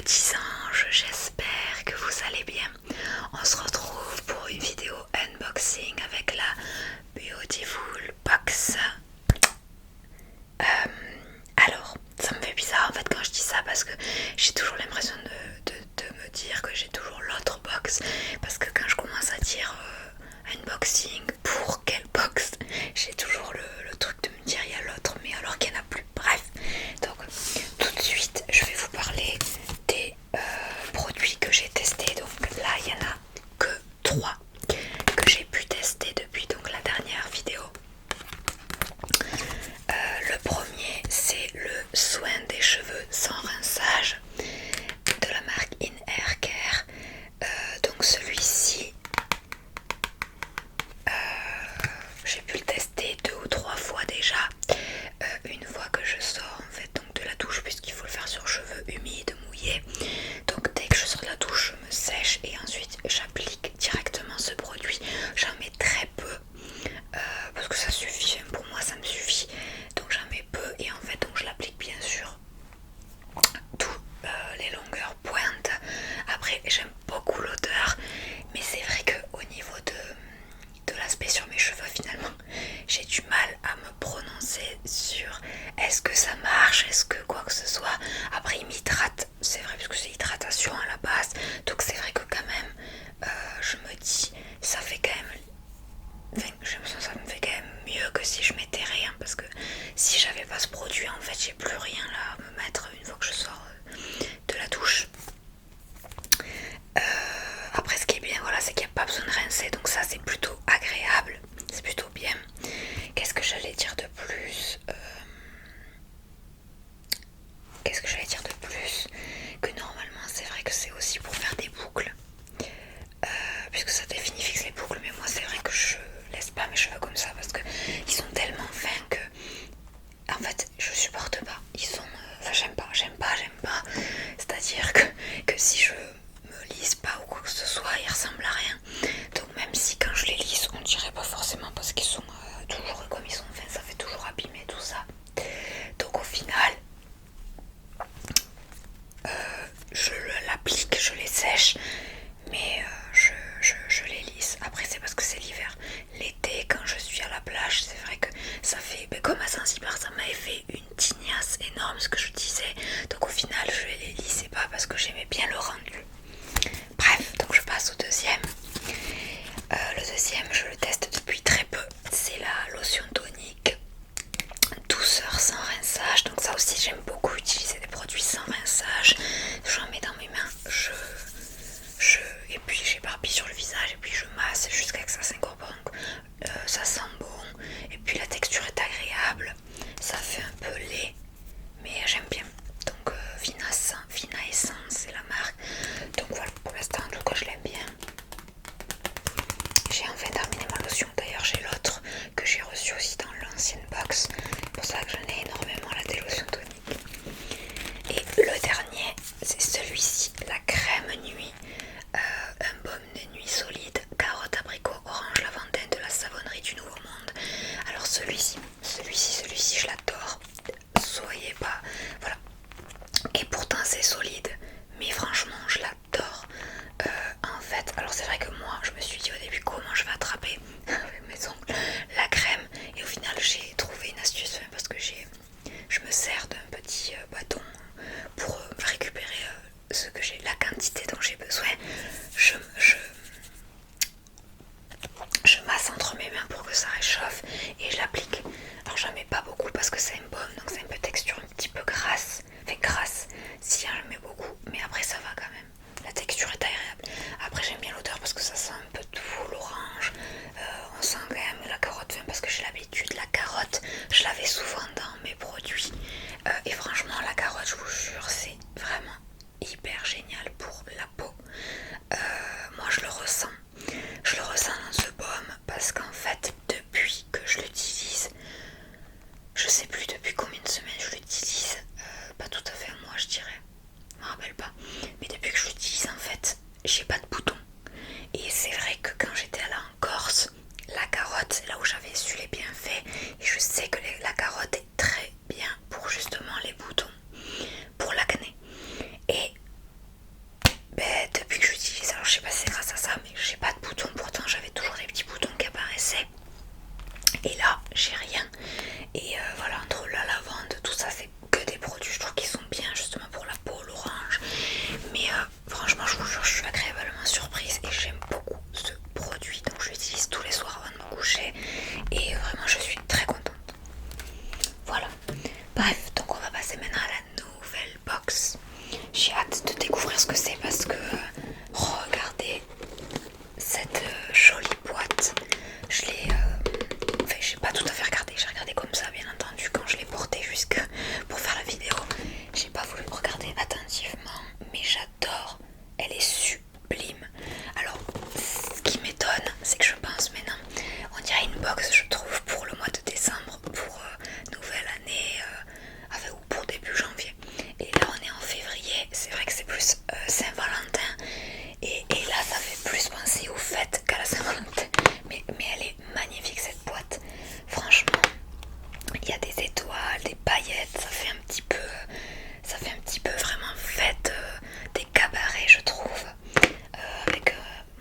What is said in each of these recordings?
petits anges, j'espère que vous allez bien. On se retrouve pour une vidéo unboxing avec la Beautiful Box. Alors, ça me fait bizarre en fait quand je dis ça parce que j'ai toujours l'impression de me dire que j'ai toujours l'autre box. Parce que quand je commence à dire unboxing, pour quelle box, j'ai toujours le truc de me dire il y a l'autre, mais alors qu'il n'y en a plus. Bref, donc tout de suite je vais vous parler des produits que j'ai testés. Donc là il n'y en a que 3 que j'ai pu tester depuis donc la dernière vidéo. Le premier c'est le soin des cheveux sans rinçage de la marque In Hair Care. Donc celui-ci j'ai pu le tester 2 ou 3 fois déjà. Une fois que je sors en fait donc de la douche, puisqu'il faut le faire sur cheveux humides, mouillés. Donc dès que je sors de la douche, je me sèche et ensuite j'applique directement ce produit. J'en mets très peu parce que ça suffit, pour moi ça me suffit. Donc j'en mets peu et en fait donc je l'applique bien sûr toutes les longueurs pointes. Après j'aime beaucoup l'odeur, mais c'est vrai qu'au niveau de l'aspect sur mes cheveux finalement j'ai du mal à me prononcer sur est-ce que ça marche, est-ce que quoi que ce soit. Après il m'hydrate, c'est vrai, parce que c'est hydratation à la base, donc c'est vrai que quand même je me dis ça fait quand même, enfin, j'ai l'impression que ça me fait quand même mieux que si je mettais rien, parce que si j'avais pas ce produit en fait j'ai plus rien là à me mettre une fois que je sors de la douche. Après ce qui est bien voilà, c'est qu'il n'y a pas besoin de rincer, donc ça c'est plutôt agréable, c'est plutôt bien. Qu'est-ce que j'allais dire de plus que normalement c'est vrai que c'est aussi pour faire des boucles, puisque ça définit fixe les boucles, mais moi c'est vrai que je laisse pas mes cheveux comme ça parce que ils sont tellement fins que en fait je supporte pas. Ils sont enfin j'aime pas, c'est à dire que si je me lisse pas ou quoi que ce soit ils ressemblent à rien. Donc même si quand je les lisse on dirait pas forcément parce qu'ils sont toujours comme ils sont fins, ça fait toujours abîmer tout ça. Donc au final je l'applique, je les sèche, mais je les lisse. Après c'est parce que c'est l'hiver. L'été quand je suis à la plage c'est vrai que ça fait, comme à Zanzibar ça m'avait fait une tignasse énorme ce que je disais. Donc au final je les lissais pas parce que j'aimais bien le rendu. Bref, donc je passe au deuxième. Le deuxième je le teste depuis très peu. C'est la lotion tonique douceur sans rinçage. Donc ça aussi j'aime beaucoup utiliser des produits sans rinçage. J'en mets dans mes mains, et puis j'éparpille sur le visage et puis je masse jusqu'à ce que ça s'incorpore. Donc ça sent bon et puis la texture est agréable. Ça fait un peu lait mais j'aime bien. Donc Vina Essence c'est la marque. Donc voilà, pour l'instant en tout cas je l'aime bien. J'ai enfin terminé ma lotion, d'ailleurs j'ai l'autre que j'ai reçu aussi dans l'ancienne box. C'est pour ça que j'en ai énormément, la délotion tonique. Et le dernier c'est celui-ci, la crème nuit, un baume de nuit solide, carotte, abricot, orange, lavandin de la savonnerie du Nouveau Monde. Alors celui-ci je l'adore, soyez pas, voilà. Et pourtant c'est solide, mais franchement je l'adore. En fait, alors c'est vrai que moi je me suis dit au début comment je vais attraper avec mes ongles la crème, et au final j'ai trouvé une astuce parce que je me sers d'un petit bâton pour récupérer la quantité dont j'ai besoin. Je masse entre mes mains pour que ça réchauffe et je l'applique. Alors j'en mets pas beaucoup parce que c'est un baume, donc c'est un peu texture un petit peu grasse. Enfin grasse, si j'en mets beaucoup, mais après ça va quand même. La texture est agréable. Après j'aime bien l'odeur parce que ça sent un peu tout l'orange. On sent quand même la carotte, enfin, parce que j'ai l'habitude. La carotte, je l'avais souvent dans mes produits. Et franchement la carotte, je vous jure, c'est vraiment hyper génial pour la peau. Moi je le ressens dans ce baume parce qu'en fait depuis que je l'utilise, je sais plus depuis combien de semaines je l'utilise, pas tout à fait un mois je dirais, je me rappelle pas, mais depuis que je l'utilise en fait j'ai pas de boutons. Et c'est vrai que quand j'étais allée en Corse, la carotte c'est là où j'avais su les bienfaits, et je sais que la carotte est très bien pour justement les boutons, pour l'acné. Et box. J'ai hâte de découvrir ce que c'est parce que regardez cette jolie boîte. Je l'ai... Enfin, j'ai pas tout à fait regardé. J'ai regardé comme ça, bien entendu, quand je l'ai porté jusque pour faire la vidéo. J'ai pas voulu regarder attentivement, mais j'adore. Elle est sublime. Alors, ce qui m'étonne, c'est que je pense maintenant, on dirait une box, je trouve, pour le mois de décembre, pour nouvelle année, ou pour début janvier. Et là, on est en février. C'est vrai que c'est plus Saint-Valentin. Et là, ça fait plus penser aux fêtes qu'à la Saint-Valentin. Mais elle est magnifique, cette boîte. Franchement, il y a des étoiles, des paillettes. Ça fait un petit peu vraiment fête des cabarets, je trouve.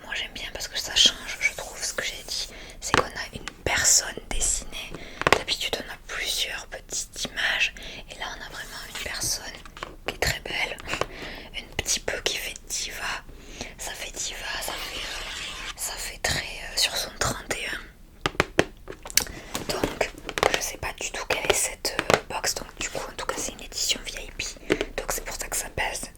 Moi, j'aime bien parce que ça change, je trouve. Ce que j'ai dit, c'est qu'on a une personne dessinée. D'habitude, on a plusieurs petites images. Et là, on a vraiment une personne qui est très belle. Un petit peu qui fait diva. Ça fait diva, ça fait très sur son 31. Donc, je sais pas du tout quelle est cette box. Donc, du coup, en tout cas, c'est une édition VIP. Donc, c'est pour ça que ça pèse.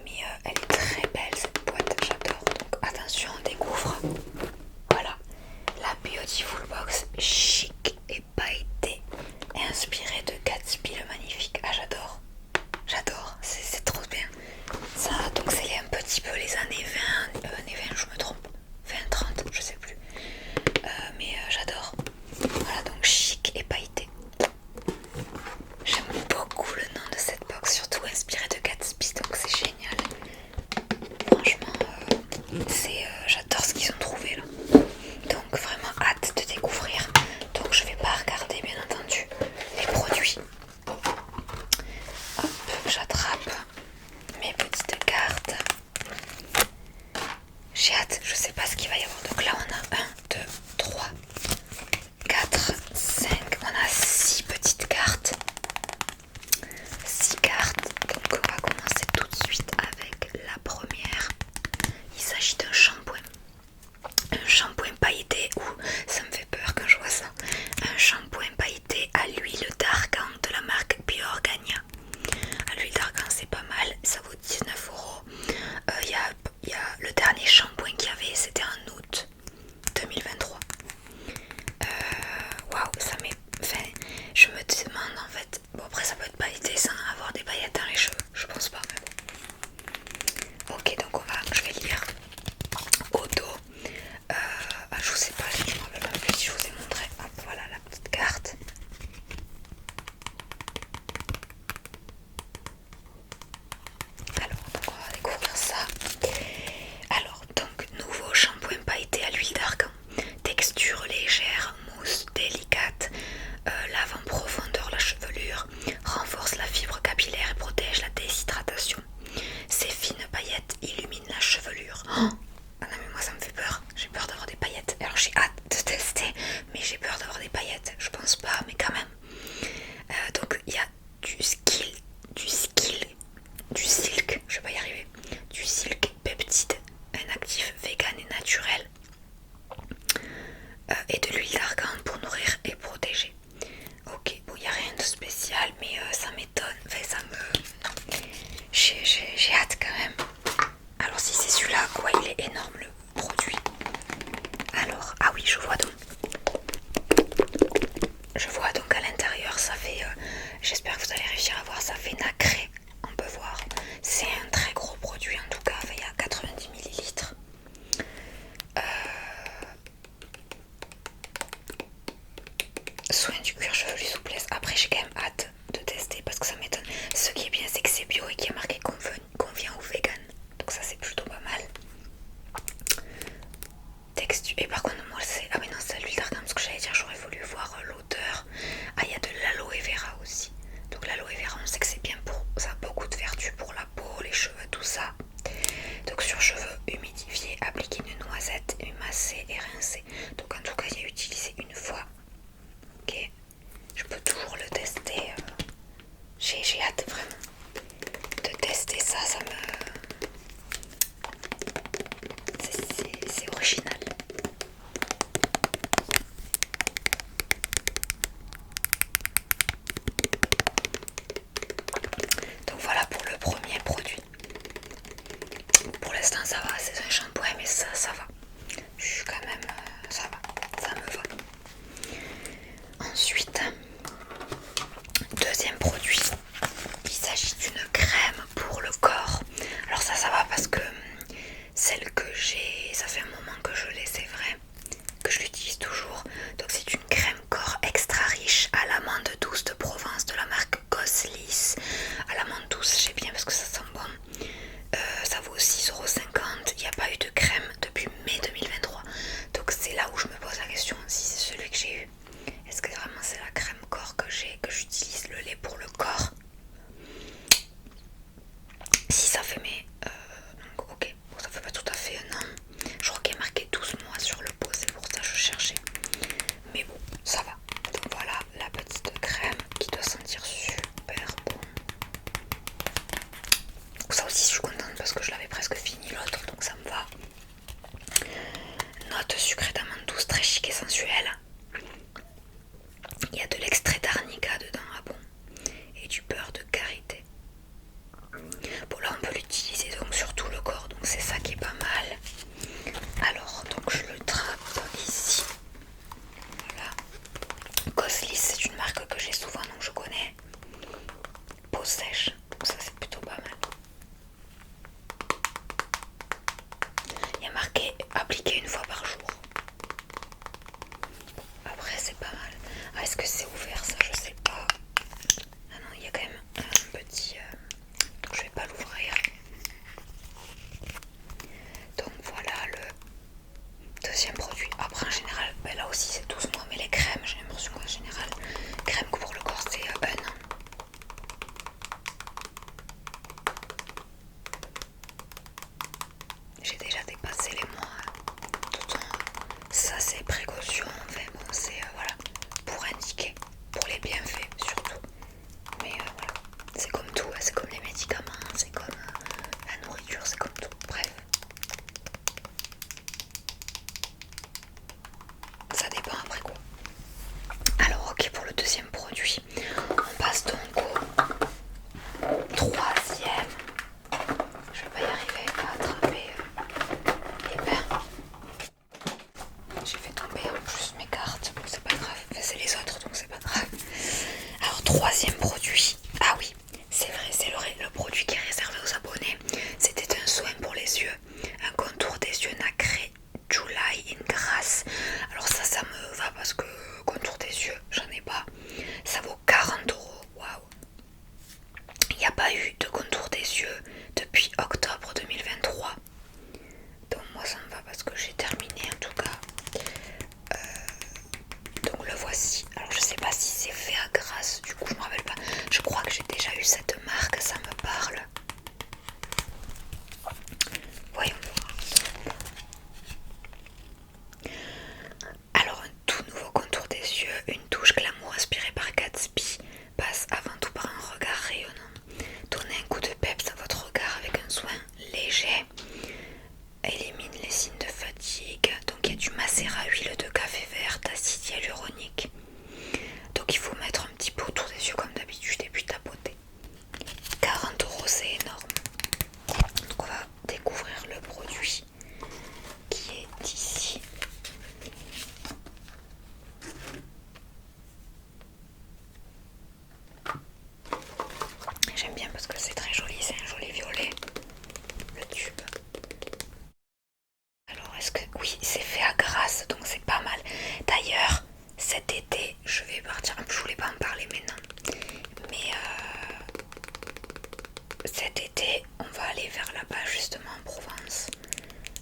Mais elle est très belle, cette boîte. J'adore. Donc, attention, on découvre. Voilà. La Beautiful Box chic et pailletée. Et inspirée de Gatsby le magnifique. Ah, j'adore. J'adore. C'est trop bien. Ça, donc, c'est un petit peu les années 20. Années 20, je me trompe. 20, 30, je sais plus. Mais j'adore. Voilà, donc chic et pailleté. J'aime beaucoup le nom de cette box, surtout inspiré de Gatsby, donc c'est génial. Franchement, j'adore ce qu'ils ont trouvé là. Donc vraiment hâte de découvrir. Donc je vais pas regarder bien entendu les produits. Hop, j'attrape mes petites cartes. J'ai hâte, je sais pas ce qu'il va y avoir. Donc là on a 1, 2, 3, 4, 5, on a 6 petites cartes. 6 cartes, donc on va commencer tout de suite avec la première. Il s'agit d'un shampoing. Un shampoing pailleté, ça me fait peur quand je vois ça. Un shampoing pailleté à l'huile d'argan de la marque Bioorgania. À l'huile d'argan c'est pas mal, ça vaut 19 euros. Il y a le dernier shampoing qu'il y avait, c'était en août 2023. Waouh, ça m'est... Enfin, je me demande en fait... Bon après ça peut être pailleté sans avoir des paillettes dans les cheveux, je pense pas. Ok, donc je vais lire au dos. Je sais pas, je me rappelle même plus si je vous ai montré. Hop, voilà la petite carte. Alors, donc on va découvrir ça. Alors, donc, nouveau shampoing pailleté à l'huile d'argan. Texture légère, mousse délicate, lave en profondeur la chevelure, renforce la fibre capillaire et protège la déshydratation. Ces fines paillettes illuminent la chevelure. Oh, ah non mais moi ça me fait peur, j'ai peur d'avoir des paillettes. Alors j'ai hâte de tester, mais j'ai peur d'avoir des paillettes. Je pense pas, mais quand même. Donc il y a du silk, je vais pas y arriver. Du silk peptide, un actif vegan et naturel. Et de l'huile d'argan pour nourrir et protéger. Ok, bon, il n'y a rien de spécial, mais ça m'étonne. Enfin, ça me... J'ai hâte quand même. Alors, si c'est celui-là, ouais, il est énorme le produit. Alors, ah oui, je vois donc. Je vois donc à l'intérieur, ça fait... J'espère que vous allez réussir à voir, ça fait nacré. On peut voir. l'instant ça va, c'est un shampoing mais ça va. Je suis quand même, ça va, ça me va. Ensuite, deuxième produit, il s'agit d'une crème pour le corps. Alors ça va parce que celle que j'ai, ça fait un moment que je l'ai, c'est vrai, que je l'utilise toujours. Donc c'est une crème corps extra riche à l'amande douce de Provence de la marque Coslis. À l'amande douce, j'ai bien parce que ça sent bon. Ça vaut 6,50 €. Il n'y a pas eu de crème depuis mai 2023. Donc c'est là où je me pose la question si c'est celui que j'ai eu. Est-ce que vraiment c'est la crème corps que j'ai, que j'utilise le lait pour le corps? Si ça fait mais donc ok, bon, ça fait pas tout à fait un an. Je crois qu'il y a marqué 12 mois sur le pot, c'est pour ça que je cherchais. Mais bon, ça va. Donc voilà la petite crème qui doit sentir super bon. Ça aussi je suis contente parce que je l'avais presque fini l'autre, donc ça me va. Note sucrée d'amande douce, très chic et sensuelle. Il y a de l'extrait d'arnica dedans, ah bon, et du beurre de karité. Bon là on peut l'utiliser donc sur tout le corps, donc c'est ça qui est pas mal. Alors donc je le trappe ici. Voilà. Coslis c'est une marque que j'ai souvent donc je connais. Peau sèche, donc ça c'est plutôt pas mal. Il y a marqué appliquer une fois par jour. Après c'est pas mal. Ah, est-ce que c'est ouvert ça? Je sais pas. Ah non, il y a quand même un petit... donc je vais pas l'ouvrir. Donc voilà le deuxième produit. Après en général, ben là aussi c'est 12 mois, mais les crèmes, j'ai l'impression qu'en général, crème pour le corps c'est un an. J'ai déjà dépassé les mois. Tout ça c'est précaution, enfin bon c'est voilà, pour indiquer, pour les bienfaits surtout. Mais voilà, c'est comme tout, c'est comme les médicaments, c'est comme la nourriture, c'est comme tout, bref. Ça dépend après quoi. Alors ok pour le deuxième produit, on passe donc au troisième. Je vais pas y arriver à attraper les pains. J'ai fait tomber en plus mes cartes, bon, c'est pas grave, enfin, c'est les autres donc c'est pas grave. Alors troisième produit, ah oui c'est vrai, c'est le produit qui est réservé aux abonnés. C'était un soin pour les yeux, un contour des yeux nacré July in Grass. Alors ça me va parce que contour des yeux j'en ai pas. Ça vaut 40 €, waouh. Il n'y a pas eu de contour des yeux depuis octobre 2023. Donc moi ça me va parce que j'ai terminé en tout cas. Donc le voici. Alors je sais pas si c'est fait à Grasse, du coup je me rappelle pas. Je crois que j'ai déjà eu cette marque, ça me parle. Voyons voir. Alors un tout nouveau contour des yeux, une touche glamour inspirée par Gatsby, passe avant tout par un regard rayonnant. Donnez un coup de peps à votre regard avec un soin léger. Élimine les signes de fatigue. Donc il y a du macérat, huile de café vert, acide hyaluronique. Donc il faut mettre un petit peu autour des yeux comme d'habitude et puis tapoter. 40 € c'est énorme. Donc on va découvrir le produit qui est ici. J'aime bien parce que c'est très joli, c'est un joli violet, le tube. Alors est-ce que... oui, c'est fait à Grasse, donc c'est pas mal. D'ailleurs, cet été, je vais partir... Je voulais pas en parler maintenant. Mais cet été, on va aller vers là-bas, justement en Provence.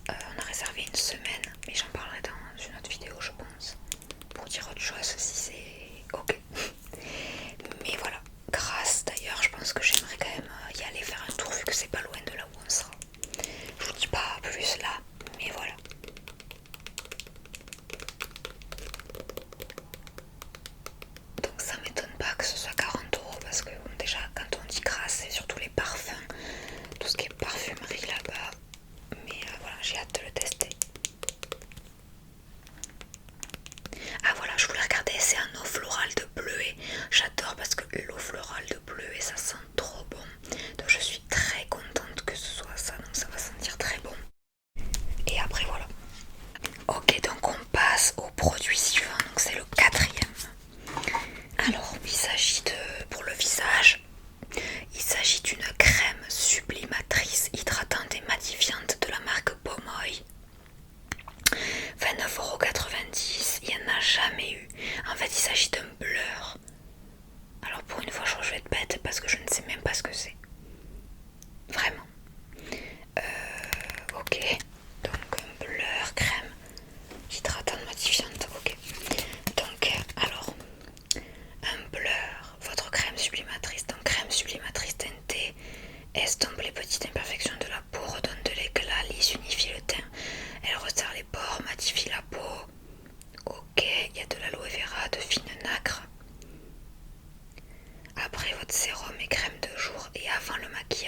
On a réservé une semaine, mais j'en parlerai dans une autre vidéo, je pense. Pour dire autre chose, si c'est ok. Mais voilà, Grasse, d'ailleurs, je pense que j'aimerais quand même y aller faire un tour, vu que c'est pas loin de là où on sera. Je vous dis pas plus là, mais voilà. Donc ça m'étonne pas que ce soit 40 € parce que bon, déjà quand on dit Grasse c'est surtout les parfums, tout ce qui est parfumerie là-bas. Mais voilà, j'ai hâte de le tester. Ah voilà, je voulais regarder, c'est un eau florale de bleuet. J'adore parce que l'eau florale de bleuet ça sent trop bon. Donc je suis très contente que ce soit ça, donc ça va sentir très bon.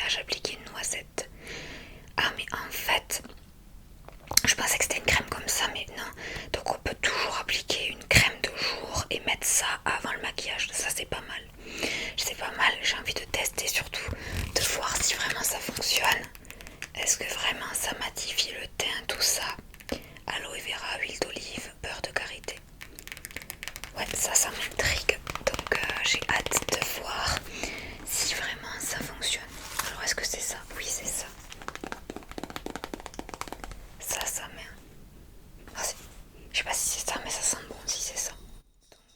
maquillage, appliquer une noisette. Ah mais en fait, je pensais que c'était une crème comme ça, mais non. Donc on peut toujours appliquer une crème de jour et mettre ça avant le maquillage. Ça c'est pas mal. C'est pas mal, j'ai envie de tester surtout, de voir si vraiment ça fonctionne. Est-ce que vraiment ça matifie le teint, tout ça? Aloe vera, huile d'olive, beurre de karité. Ouais, ça m'intrigue. Donc j'ai hâte de voir si vraiment ça fonctionne. Alors est-ce que c'est ça? Oui, c'est ça. Ça met. Ah, je sais pas si c'est ça, mais ça sent bon si c'est ça.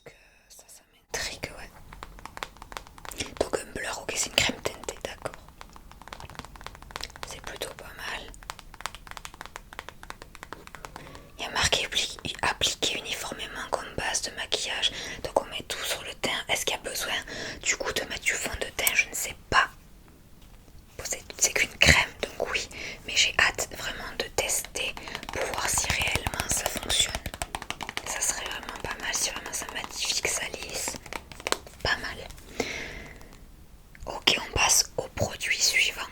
Donc ça m'intrigue, ouais. Donc un blur, ok, c'est une crème teintée, d'accord. C'est plutôt pas mal. Il y a marqué appliquer uniformément comme base de maquillage. Donc on met tout sur le teint. Est-ce qu'il y a besoin du coup de mettre du fond de teint? Je ne sais pas. C'est qu'une crème, donc oui. Mais j'ai hâte vraiment de tester pour voir si réellement ça fonctionne. Ça serait vraiment pas mal si vraiment ça matifie, que ça lisse. Pas mal. Ok, on passe au produit suivant.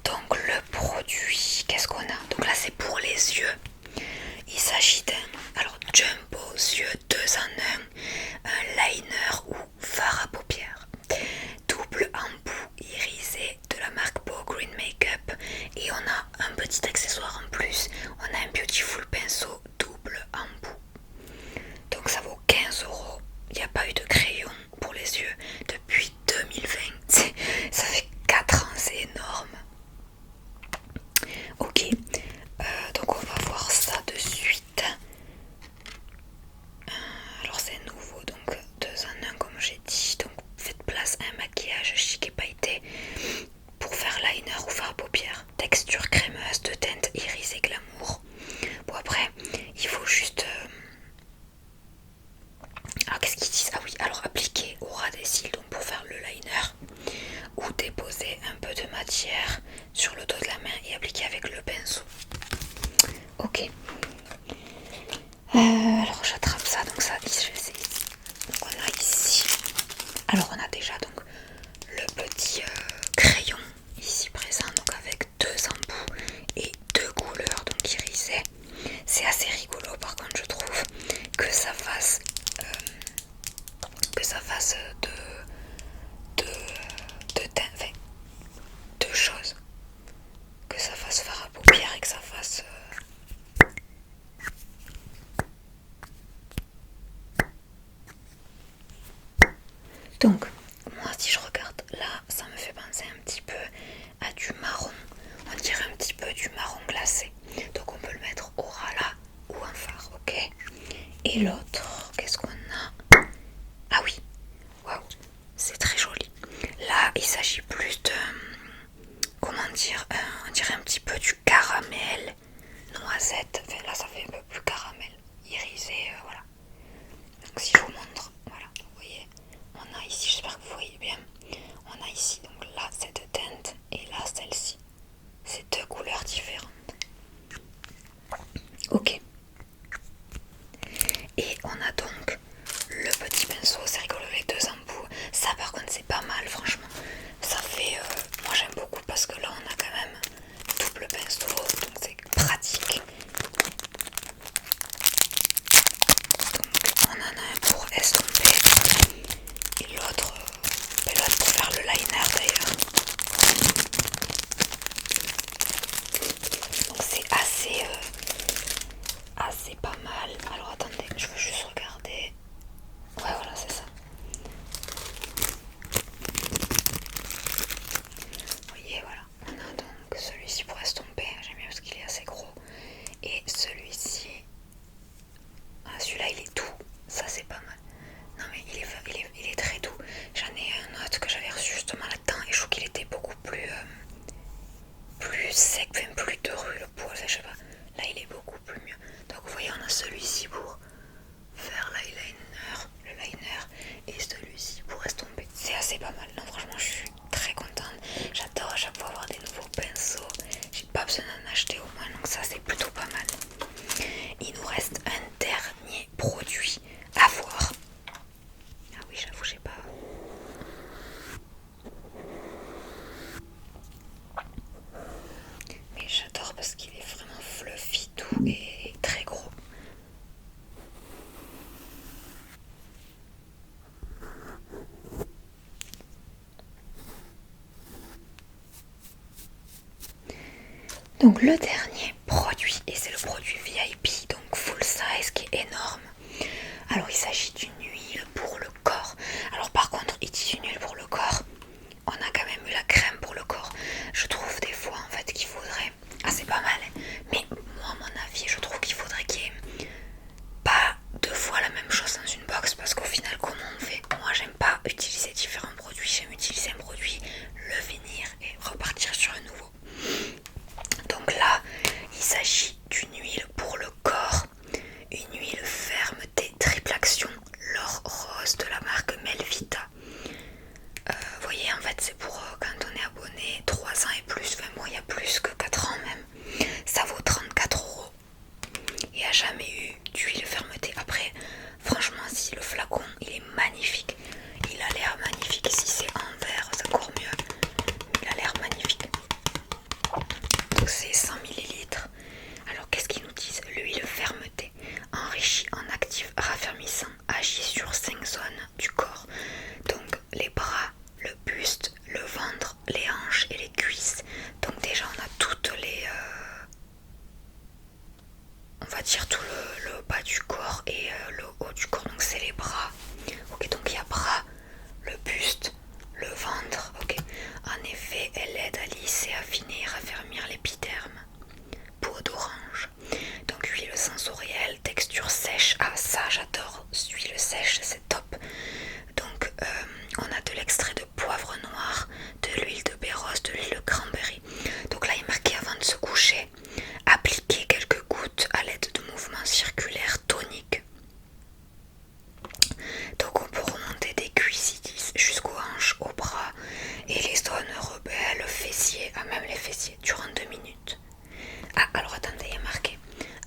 Donc le produit, qu'est-ce qu'on a? Donc là c'est pour les yeux. Il s'agit d'un jumbo yeux 2 en 1, un liner ou fard à paupières, double embout irisé de la marque Beau Green Makeup, et on a un petit accessoire en plus, on a un Beautiful pinceau double embout. Donc ça vaut 15 €. Il n'y a pas eu de crayon pour les yeux depuis 2020. Ça fait 4 ans, c'est énorme. Ok, donc on va voir ça de suite. Alors c'est nouveau, donc 2 en 1 comme j'ai dit. Donc faites place à un maquillage chic et pailleté pour faire liner ou fard à paupières. Texture crémeuse de teinte iris et glamour. Bon après, il faut juste... Alors qu'est-ce qu'ils disent? Ah oui, alors appliquer au ras des cils donc pour faire le liner, ou déposer un peu de matière sur le dos de la main et appliquer avec le pinceau. Ok. Alors j'attrape ça, donc ça, je vais essayer. Donc on a ici, alors on a déjà donc le petit crayon ici présent, donc avec 2 embouts et 2 couleurs donc irisées. C'est assez rigolo par contre, je trouve, que ça fasse de teint, enfin, deux choses, que ça fasse fard à paupières et que ça fasse donc moi si je regarde là, ça me fait penser un petit peu à du marron, on dirait un petit peu du marron glacé, donc on peut le mettre au ras là ou en fard, ok. Et l'autre, qu'est-ce qu'on a? Ah oui, waouh, c'est très joli. Là il s'agit plus de, comment dire, on dirait un petit peu du caramel noisette, enfin là ça fait un peu plus caramel irisé, voilà. Donc si je vous montre, voilà, vous voyez, on a ici, j'espère que vous voyez bien, on a ici donc là cette teinte et là celle-ci, c'est 2 couleurs différentes. Ok. Et on a donc le petit pinceau, c'est rigolo les 2 embouts, ça par contre c'est pas mal franchement, ça fait, moi j'aime beaucoup parce que là on a quand même double pinceau, donc c'est pratique. Donc on en a un pour estomper et l'autre pour faire le liner d'ailleurs. Donc c'est assez pas mal. Alors attendez, je veux juste regarder. Ouais voilà c'est ça. Vous voyez voilà, on a donc celui-ci pour estomper, j'aime bien parce qu'il est assez gros. Et celui-ci, ah celui-là il est doux, ça c'est pas mal. Non mais il est très doux. J'en ai un autre que j'avais reçu justement là-dedans et je trouve qu'il était beaucoup plus sec, même plus dru le poil, je sais pas. Là il est beaucoup plus mieux. Donc vous voyez on a celui-ci pour faire le liner et celui-ci pour estomper. C'est assez pas mal. Non franchement je suis très contente. J'adore à chaque fois avoir des nouveaux pinceaux. J'ai pas besoin d'en acheter au moins, donc ça c'est plutôt pas mal. Il nous reste un dernier produit à voir. Ah oui j'avoue j'ai pas... Donc le dernier produit, et c'est le produit VIP, donc full size, qui est énorme. Alors il s'agit d'une huile pour le corps. Alors par contre, il dit une huile pour le corps, on a quand même eu la crème pour le corps. Je trouve des fois en fait qu'il faudrait, ah c'est pas mal, mais moi à mon avis je trouve qu'il faudrait qu'il y ait pas deux fois la même chose dans une box, parce qu'au final comment on fait? Moi j'aime pas utiliser différents produits, j'aime utiliser un produit, le finir et repartir sur un nouveau. Donc là il s'agit d'une huile pour le corps, une huile fermeté triple action l'or rose de la marque Melvita. Vous voyez, en fait c'est pour quand on est abonné 3 ans et plus, enfin moi il y a plus que 4 ans même, ça vaut 34 €. Il n'y a jamais eu d'huile fermeté. Après franchement si le flacon il est magnifique, il a l'air magnifique, si c'est en verre c'est encore mieux, il a l'air magnifique. Donc c'est 100 ml. Alors qu'est-ce qu'ils nous disent? L'huile fermeté enrichie en actifs raffermissants agit sur 5 zones du corps, donc les bras, le buste, le ventre, les hanches et les cuisses. Donc déjà on a toutes les on va dire tout le bas du corps et le haut du corps, donc c'est les bras. Ok, donc il y a bras, le buste, le ventre. Ok, en effet elle aide à lisser, affiner et raffermir l'épiderme. Peau d'orange, donc huile sensorielle, texture sèche. Ah ça j'adore, huile sèche c'est top. Donc on a de l'extrait de poivre noir, de l'huile de bérose, de l'huile de cranberry. Donc là il est marqué avant de se coucher, appliquer quelques gouttes à l'aide de mouvements circulaires toniques. Donc on peut remonter des cuisses jusqu'aux hanches, aux bras et les zones rebelles, fessiers, ah même les fessiers, durant 2 minutes. Ah alors attendez, il y a marqué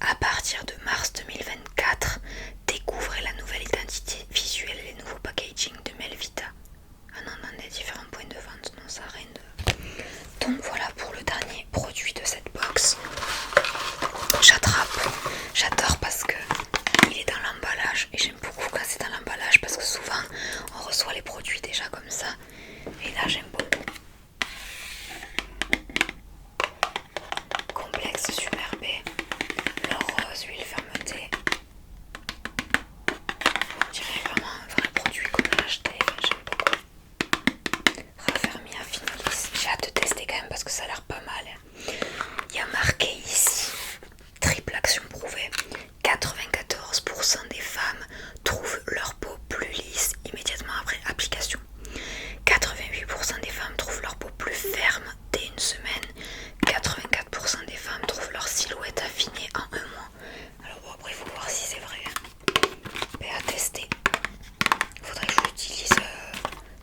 à partir de mars 2024, découvrez la nouvelle identité visuelle et les nouveaux packaging de Melvita. Ah non, on a des différents points de vente, non ça rien de... Donc voilà pour le dernier produit de cette box. J'adore parce que il est dans l'emballage et j'aime beaucoup quand c'est dans l'emballage parce que souvent on reçoit les produits déjà comme ça et là j'aime beaucoup. Complexe super B, l'or rose, huile fermeté. On dirait vraiment un vrai produit qu'on a acheté, j'aime beaucoup. Raffermi, affine, lisse. J'ai hâte de tester quand même parce que ça a l'air pas mal. Il y a marqué ici, triple action prouvée, 94% des femmes trouvent leur peau plus lisse immédiatement après application. 88% des femmes trouvent leur peau plus ferme dès une semaine. 84% des femmes trouvent leur silhouette affinée en 1 mois. Alors bon, après il faut voir si c'est vrai. Mais à tester. Il faudrait que je l'utilise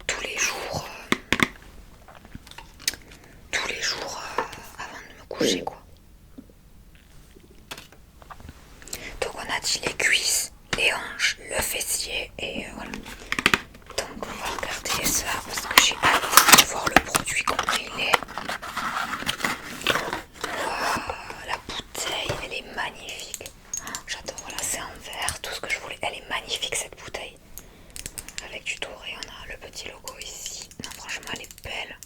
tous les jours. Avant de me coucher quoi. Donc on a dit les cuisses, les hanches, le fessier et voilà. Donc on va regarder ça parce que j'ai hâte de voir le produit comment il est. Wow, la bouteille elle est magnifique. J'adore, voilà c'est en verre, tout ce que je voulais. Elle est magnifique cette bouteille. Avec du doré, on a le petit logo ici. Non franchement elle est belle.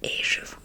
et je vous